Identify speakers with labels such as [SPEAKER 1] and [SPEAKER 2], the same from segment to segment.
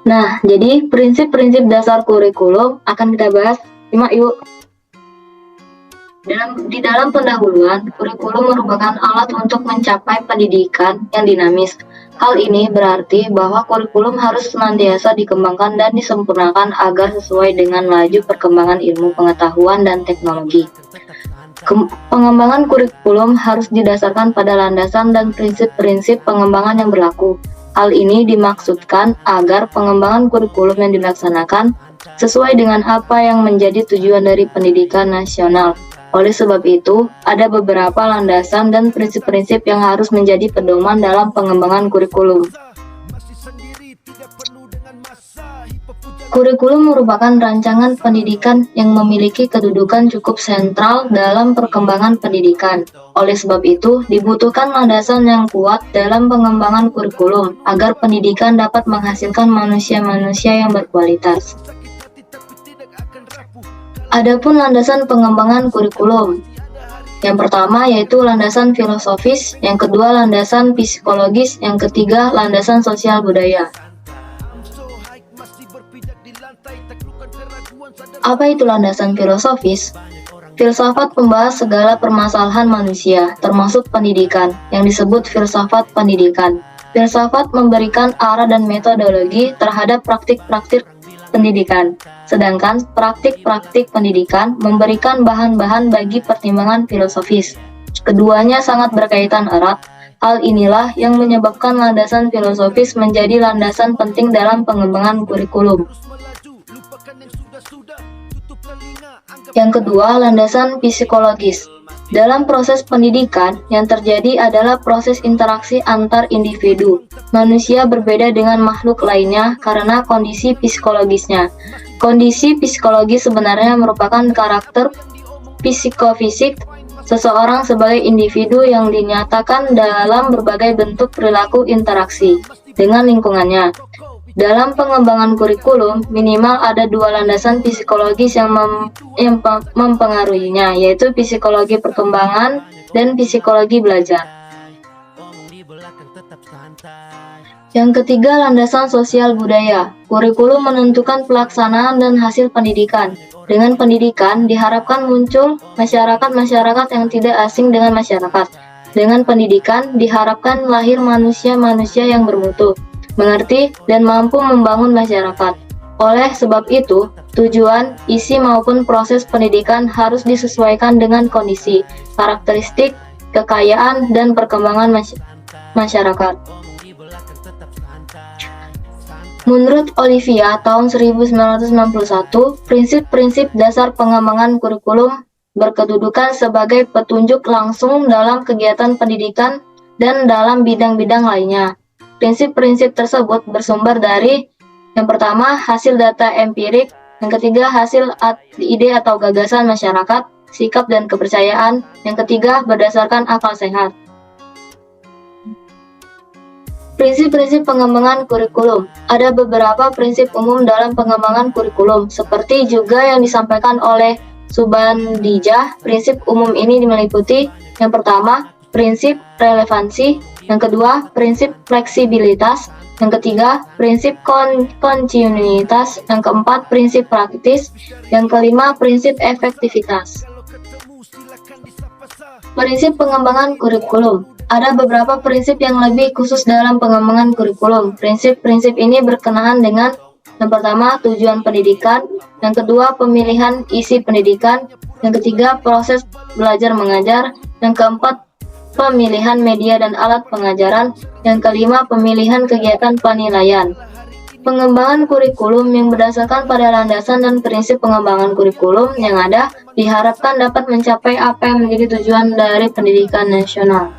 [SPEAKER 1] Nah, jadi prinsip-prinsip dasar kurikulum akan kita bahas. Simak yuk. Di dalam pendahuluan, kurikulum merupakan alat untuk mencapai pendidikan yang dinamis. Hal ini berarti bahwa kurikulum harus senantiasa dikembangkan dan disempurnakan agar sesuai dengan laju perkembangan ilmu pengetahuan dan teknologi. Pengembangan kurikulum harus didasarkan pada landasan dan prinsip-prinsip pengembangan yang berlaku. Hal ini dimaksudkan agar pengembangan kurikulum yang dilaksanakan sesuai dengan apa yang menjadi tujuan dari pendidikan nasional. Oleh sebab itu, ada beberapa landasan dan prinsip-prinsip yang harus menjadi pedoman dalam pengembangan kurikulum. Kurikulum merupakan rancangan pendidikan yang memiliki kedudukan cukup sentral dalam perkembangan pendidikan. Oleh sebab itu, dibutuhkan landasan yang kuat dalam pengembangan kurikulum agar pendidikan dapat menghasilkan manusia-manusia yang berkualitas. Adapun landasan pengembangan kurikulum. Yang pertama yaitu landasan filosofis, yang kedua landasan psikologis, yang ketiga landasan sosial budaya. Apa itu landasan filosofis? Filsafat membahas segala permasalahan manusia, termasuk pendidikan, yang disebut filsafat pendidikan. Filsafat memberikan arah dan metodologi terhadap praktik-praktik pendidikan, sedangkan praktik-praktik pendidikan memberikan bahan-bahan bagi pertimbangan filosofis. Keduanya sangat berkaitan erat. Hal inilah yang menyebabkan landasan filosofis menjadi landasan penting dalam pengembangan kurikulum. Yang kedua, landasan psikologis. Dalam proses pendidikan, yang terjadi adalah proses interaksi antar individu. Manusia berbeda dengan makhluk lainnya karena kondisi psikologisnya. Kondisi psikologis sebenarnya merupakan karakter psikofisik seseorang sebagai individu yang dinyatakan dalam berbagai bentuk perilaku interaksi dengan lingkungannya. Dalam pengembangan kurikulum, minimal ada dua landasan psikologis yang mempengaruhinya, yaitu psikologi perkembangan dan psikologi belajar. Yang ketiga, landasan sosial budaya. Kurikulum menentukan pelaksanaan dan hasil pendidikan. Dengan pendidikan, diharapkan muncul masyarakat-masyarakat yang tidak asing dengan masyarakat. Dengan pendidikan, diharapkan lahir manusia-manusia yang bermutu, mengerti, dan mampu membangun masyarakat. Oleh sebab itu, tujuan, isi maupun proses pendidikan harus disesuaikan dengan kondisi, karakteristik, kekayaan, dan perkembangan masyarakat. Menurut Olivia tahun 1991, prinsip-prinsip dasar pengembangan kurikulum berkedudukan sebagai petunjuk langsung dalam kegiatan pendidikan dan dalam bidang-bidang lainnya. Prinsip-prinsip tersebut bersumber dari yang pertama, hasil data empirik, yang ketiga, hasil ide atau gagasan masyarakat, sikap dan kepercayaan, yang ketiga, berdasarkan akal sehat. Prinsip-prinsip pengembangan kurikulum. Ada beberapa prinsip umum dalam pengembangan kurikulum, seperti juga yang disampaikan oleh Subandijah. Prinsip umum ini meliputi yang pertama, prinsip relevansi, yang kedua, prinsip fleksibilitas, yang ketiga, prinsip kontinuitas, yang keempat, prinsip praktis, yang kelima, prinsip efektivitas. Prinsip pengembangan kurikulum. Ada beberapa prinsip yang lebih khusus dalam pengembangan kurikulum. Prinsip-prinsip ini berkenaan dengan yang pertama, tujuan pendidikan, yang kedua, pemilihan isi pendidikan, yang ketiga, proses belajar mengajar, yang keempat, pemilihan media dan alat pengajaran, yang kelima, pemilihan kegiatan penilaian. Pengembangan kurikulum yang berdasarkan pada landasan dan prinsip pengembangan kurikulum yang ada diharapkan dapat mencapai apa yang menjadi tujuan dari pendidikan nasional.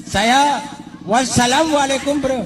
[SPEAKER 2] Saya wassalamualaikum bro.